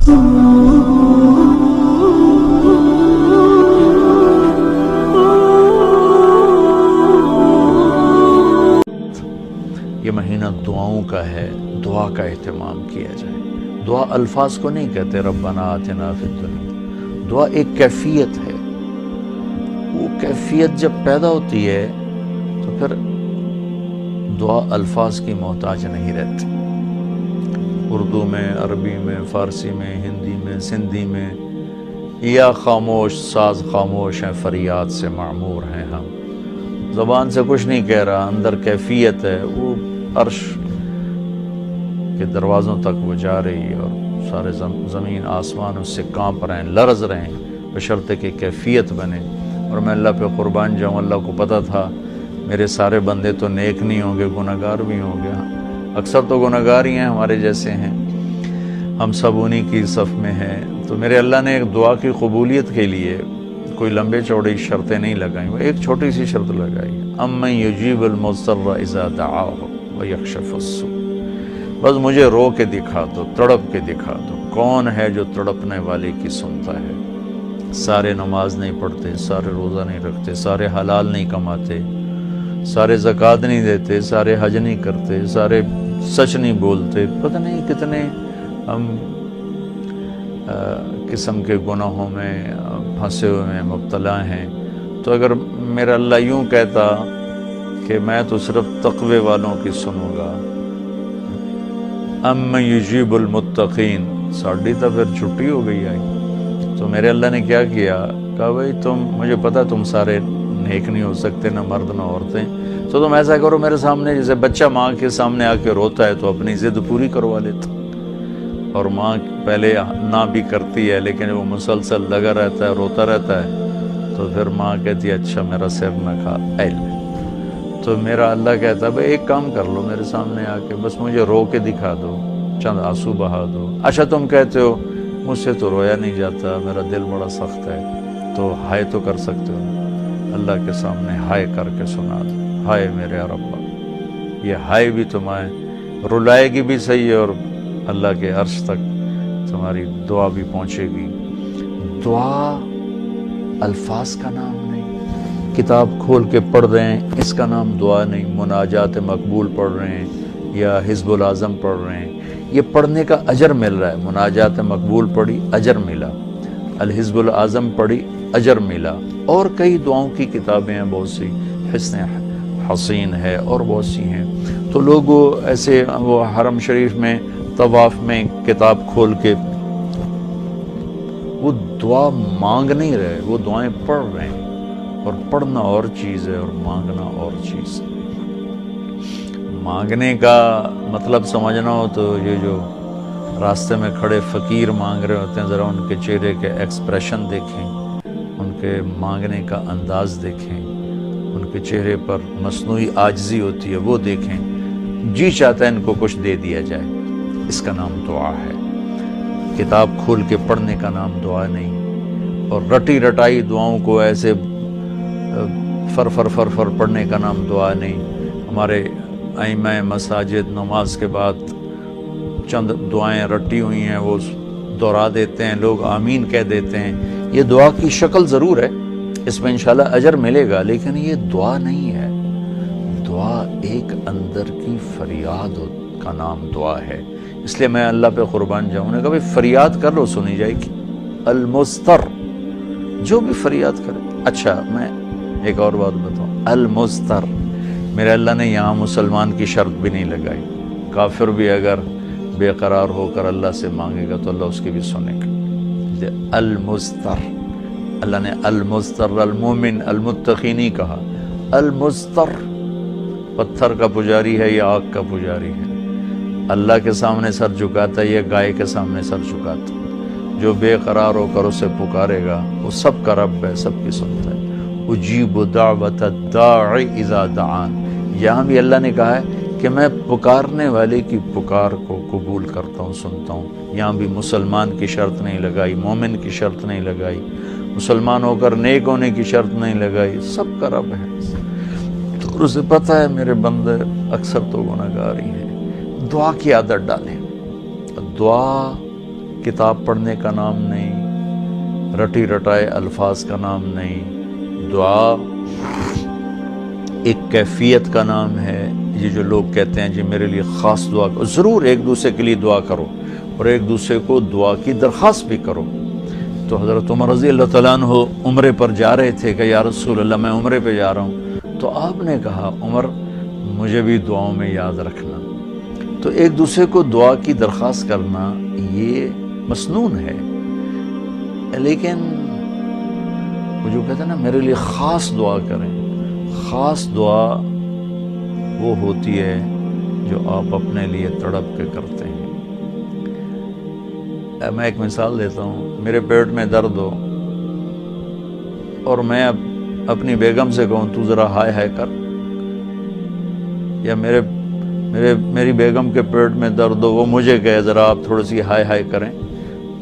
یہ مہینہ دعاؤں کا ہے، دعا کا اہتمام کیا جائے۔ دعا الفاظ کو نہیں کہتے ربنا آتنا فی الدنیا، دعا ایک کیفیت ہے۔ وہ کیفیت جب پیدا ہوتی ہے تو پھر دعا الفاظ کی محتاج نہیں رہتی۔ اردو میں، عربی میں، فارسی میں، ہندی میں، سندھی میں، یا خاموش ساز خاموش ہیں، فریاد سے معمور ہیں ہم۔ زبان سے کچھ نہیں کہہ رہا، اندر کیفیت ہے، وہ عرش کے دروازوں تک وہ جا رہی ہے اور سارے زمین آسمان اس سے کانپ رہے ہیں، لرز رہے ہیں، بشرطے کہ کیفیت بنے۔ اور میں اللہ پہ قربان جاؤں، اللہ کو پتہ تھا میرے سارے بندے تو نیک نہیں ہوں گے، گناہگار بھی ہوں گے، اکثر تو گناہگار ہی ہیں، ہمارے جیسے ہیں، ہم سب انہی کی صف میں ہیں۔ تو میرے اللہ نے ایک دعا کی قبولیت کے لیے کوئی لمبے چوڑی شرطیں نہیں لگائیں، وہ ایک چھوٹی سی شرط لگائی، امن یجیب المضطر اذا دعاہ ویکشف السوء۔ بس مجھے رو کے دکھا دو، تڑپ کے دکھا دو، کون ہے جو تڑپنے والے کی سنتا ہے۔ سارے نماز نہیں پڑھتے، سارے روزہ نہیں رکھتے، سارے حلال نہیں کماتے، سارے زکوٰۃ نہیں دیتے، سارے حج نہیں کرتے، سارے سچ نہیں بولتے، پتہ نہیں کتنے ہم قسم کے گناہوں میں پھنسے ہوئے ہیں، مبتلا ہیں۔ تو اگر میرا اللہ یوں کہتا کہ میں تو صرف تقوی والوں کی سنوں گا، امن یجیب المتقین، ساڑھی تو پھر چھٹی ہو گئی آئی۔ تو میرے اللہ نے کیا کیا، کہا بھائی مجھے پتا تم سارے نیک نہیں ہو سکتے، نہ مرد نہ عورتیں، تو تم ایسا کرو میرے سامنے، جیسے بچہ ماں کے سامنے آ کے روتا ہے تو اپنی ضد پوری کروا لیتا، اور ماں پہلے نہ بھی کرتی ہے لیکن وہ مسلسل لگا رہتا ہے، روتا رہتا ہے، تو پھر ماں کہتی ہے اچھا میرا سر نہ کھا ایل۔ تو میرا اللہ کہتا ہے بھائی ایک کام کر لو، میرے سامنے آ کے بس مجھے رو کے دکھا دو، چند آنسو بہا دو۔ اچھا تم کہتے ہو مجھ سے تو رویا نہیں جاتا، میرا دل بڑا سخت ہے، تو ہائے تو کر سکتے ہو، اللہ کے سامنے ہائے کر کے سنا دو، ہائے میرے ربا۔ یہ ہائے بھی تمہیں رلائے گی بھی صحیح، اور اللہ کے عرش تک تمہاری دعا بھی پہنچے گی۔ دعا الفاظ کا نام نہیں، کتاب کھول کے پڑھ رہے ہیں اس کا نام دعا نہیں، مناجات مقبول پڑھ رہے ہیں یا حزب الاعظم پڑھ رہے ہیں، یہ پڑھنے کا اجر مل رہا ہے۔ مناجات مقبول پڑھی، اجر ملا، الحزب الاعظم پڑھی، اجر ملا، اور کئی دعاؤں کی کتابیں ہیں بہت سی، حسن حسین ہے اور بہت سی ہیں۔ تو لوگ ایسے وہ حرم شریف میں طواف میں کتاب کھول کے وہ دعا مانگ نہیں رہے، وہ دعائیں پڑھ رہے ہیں، اور پڑھنا اور چیز ہے اور مانگنا اور چیز ہے۔ مانگنے کا مطلب سمجھنا ہو تو یہ جو راستے میں کھڑے فقیر مانگ رہے ہوتے ہیں، ذرا ان کے چہرے کے ایکسپریشن دیکھیں، ان کے مانگنے کا انداز دیکھیں، ان کے چہرے پر مصنوعی عاجزی ہوتی ہے وہ دیکھیں، جی چاہتا ہے ان کو کچھ دے دیا جائے، اس کا نام دعا ہے۔ کتاب کھول کے پڑھنے کا نام دعا نہیں، اور رٹی رٹائی دعاؤں کو ایسے فر فر فر فر پڑھنے کا نام دعا نہیں۔ ہمارے ائمہ مساجد نماز کے بعد چند دعائیں رٹی ہوئی ہیں وہ دہرا دیتے ہیں، لوگ آمین کہہ دیتے ہیں، یہ دعا کی شکل ضرور ہے، اس میں انشاءاللہ اجر ملے گا، لیکن یہ دعا نہیں ہے۔ دعا ایک اندر کی فریاد کا نام دعا ہے، اس لیے میں اللہ پہ قربان جاؤں نے کہا بھائی فریاد کر لو سنی جائے گی، المضطر، جو بھی فریاد کرے۔ اچھا میں ایک اور بات بتاؤں، المضطر، میرے اللہ نے یہاں مسلمان کی شرط بھی نہیں لگائی، کافر بھی اگر بے قرار ہو کر اللہ سے مانگے گا تو اللہ اس کی بھی سنے گا۔ المضطر، اللہ نے المضطر المومن المتقی نہیں کہا، المضطر، پتھر کا پجاری ہے یا آگ کا پجاری ہے، اللہ کے سامنے سر جھکاتا ہے یا گائے کے سامنے سر جھکاتا ہے، جو بے قرار ہو کر اسے پکارے گا وہ سب کا رب ہے، سب کی سنتا ہے۔ اجیب دعوت الداع اذا دعان، یہاں بھی اللہ نے کہا ہے کہ میں پکارنے والے کی پکار کو قبول کرتا ہوں، سنتا ہوں۔ یہاں بھی مسلمان کی شرط نہیں لگائی، مومن کی شرط نہیں لگائی، مسلمان ہو کر نیک ہونے کی شرط نہیں لگائی، سب کا رب ہے۔ تو اسے پتہ ہے میرے بندے اکثر تو گناہگار ہی ہیں۔ دعا کی عادت ڈالیں، دعا کتاب پڑھنے کا نام نہیں، رٹی رٹائے الفاظ کا نام نہیں، دعا ایک کیفیت کا نام ہے۔ یہ جو لوگ کہتے ہیں جی میرے لیے خاص دعا کرو، ضرور ایک دوسرے کے لیے دعا کرو اور ایک دوسرے کو دعا کی درخواست بھی کرو۔ تو حضرت عمر رضی اللہ تعالیٰ عنہ عمرے پر جا رہے تھے کہ یا رسول اللہ میں عمرے پہ جا رہا ہوں، تو آپ نے کہا عمر مجھے بھی دعاؤں میں یاد رکھنا۔ تو ایک دوسرے کو دعا کی درخواست کرنا یہ مسنون ہے، لیکن وہ جو کہتے ہیں نا میرے لیے خاص دعا کریں، خاص دعا وہ ہوتی ہے جو آپ اپنے لیے تڑپ کے کرتے ہیں۔ میں ایک مثال دیتا ہوں، میرے پیٹ میں درد ہو اور میں اپنی بیگم سے کہوں تو ذرا ہائے ہائے کر، یا میری بیگم کے پیٹ میں درد ہو وہ مجھے کہے ذرا آپ تھوڑی سی ہائے ہائے کریں،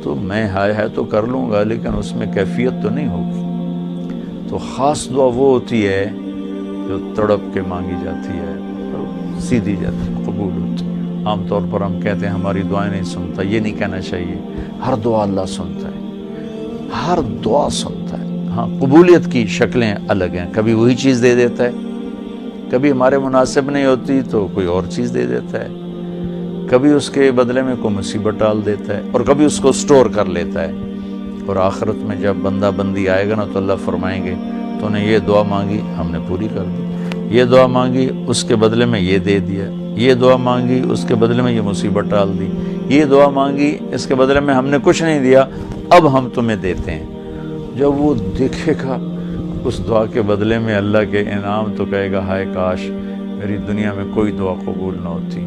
تو میں ہائے ہائے تو کر لوں گا لیکن اس میں کیفیت تو نہیں ہوگی۔ تو خاص دعا وہ ہوتی ہے جو تڑپ کے مانگی جاتی ہے اور سیدھی جاتی ہے، قبول ہوتی ہے۔ عام طور پر ہم کہتے ہیں ہماری دعائیں نہیں سنتا، یہ نہیں کہنا چاہیے، ہر دعا اللہ سنتا ہے، ہر دعا سنتا ہے۔ ہاں قبولیت کی شکلیں الگ ہیں، کبھی وہی چیز دے دیتا ہے، کبھی ہمارے مناسب نہیں ہوتی تو کوئی اور چیز دے دیتا ہے، کبھی اس کے بدلے میں کوئی مصیبت ڈال دیتا ہے، اور کبھی اس کو سٹور کر لیتا ہے۔ اور آخرت میں جب بندہ بندی آئے گا نا تو اللہ فرمائیں گے تو نے یہ دعا مانگی ہم نے پوری کر دی، یہ دعا مانگی اس کے بدلے میں یہ دے دیا، یہ دعا مانگی اس کے بدلے میں یہ مصیبت ڈال دی، یہ دعا مانگی اس کے بدلے میں ہم نے کچھ نہیں دیا اب ہم تمہیں دیتے ہیں۔ جب وہ دیکھے گا اس دعا کے بدلے میں اللہ کے انعام تو کہے گا ہائے کاش میری دنیا میں کوئی دعا قبول نہ ہوتی،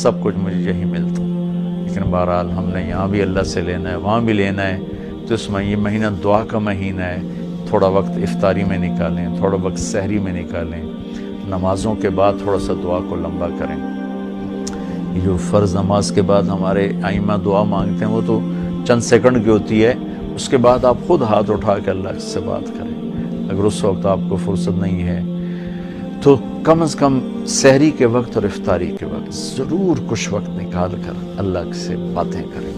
سب کچھ مجھے یہی ملتا۔ لیکن بہرحال ہم نے یہاں بھی اللہ سے لینا ہے، وہاں بھی لینا ہے، تو اس میں یہ مہینہ دعا کا مہینہ ہے، تھوڑا وقت افطاری میں نکالیں، تھوڑا وقت سحری میں نکالیں، نمازوں کے بعد تھوڑا سا دعا کو لمبا کریں۔ یہ جو فرض نماز کے بعد ہمارے ائمہ دعا مانگتے ہیں وہ تو چند سیکنڈ کی ہوتی ہے، اس کے بعد آپ خود ہاتھ اٹھا کے اللہ سے بات کریں۔ اگر اس وقت آپ کو فرصت نہیں ہے تو کم از کم سحری کے وقت اور افطاری کے وقت ضرور کچھ وقت نکال کر اللہ سے باتیں کریں۔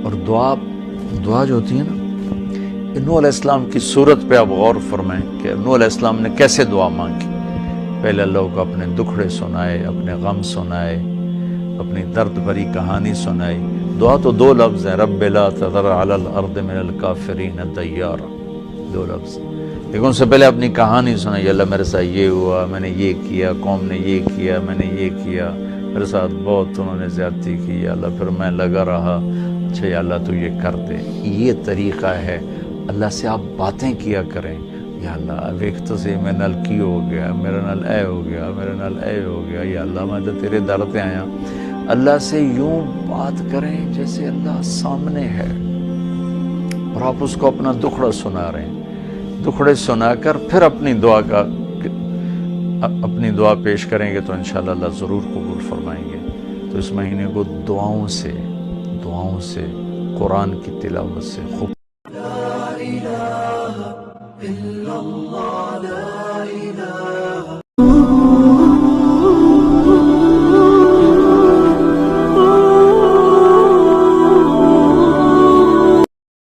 اور دعا جو ہوتی ہے نا، نوح علیہ السلام کی صورت پہ آپ غور فرمائیں کہ نوح علیہ السلام نے کیسے دعا مانگی۔ پہلے اللہ کو اپنے دکھڑے سنائے، اپنے غم سنائے، اپنی درد بھری کہانی سنائی۔ دعا تو دو لفظ ہیں، رب لا تذر علی الارض من الکافرین دیارا، دو لفظ، لیکن ان سے پہلے اپنی کہانی سنائی، اللہ میرے ساتھ یہ ہوا، میں نے یہ کیا، قوم نے یہ کیا، میں نے یہ کیا، میرے ساتھ بہت انہوں نے زیادتی کی، یا اللہ پھر میں لگا رہا، اچھا یا اللہ تو یہ کر دے۔ یہ طریقہ ہے، اللہ سے آپ باتیں کیا کریں، یا اللہ ویک تو سے میں نال کی ہو گیا، میرا نال اے ہو گیا، میرا نال اے ہو گیا، یا اللہ میں تو تیرے در پہ آیا۔ اللہ سے یوں بات کریں جیسے اللہ سامنے ہے، اور آپ اس کو اپنا دکھڑا سنا رہے ہیں، دکھڑے سنا کر پھر اپنی دعا پیش کریں گے تو انشاءاللہ اللہ ضرور قبول فرمائیں گے۔ تو اس مہینے کو دعاؤں سے قرآن کی تلاوت سے خوب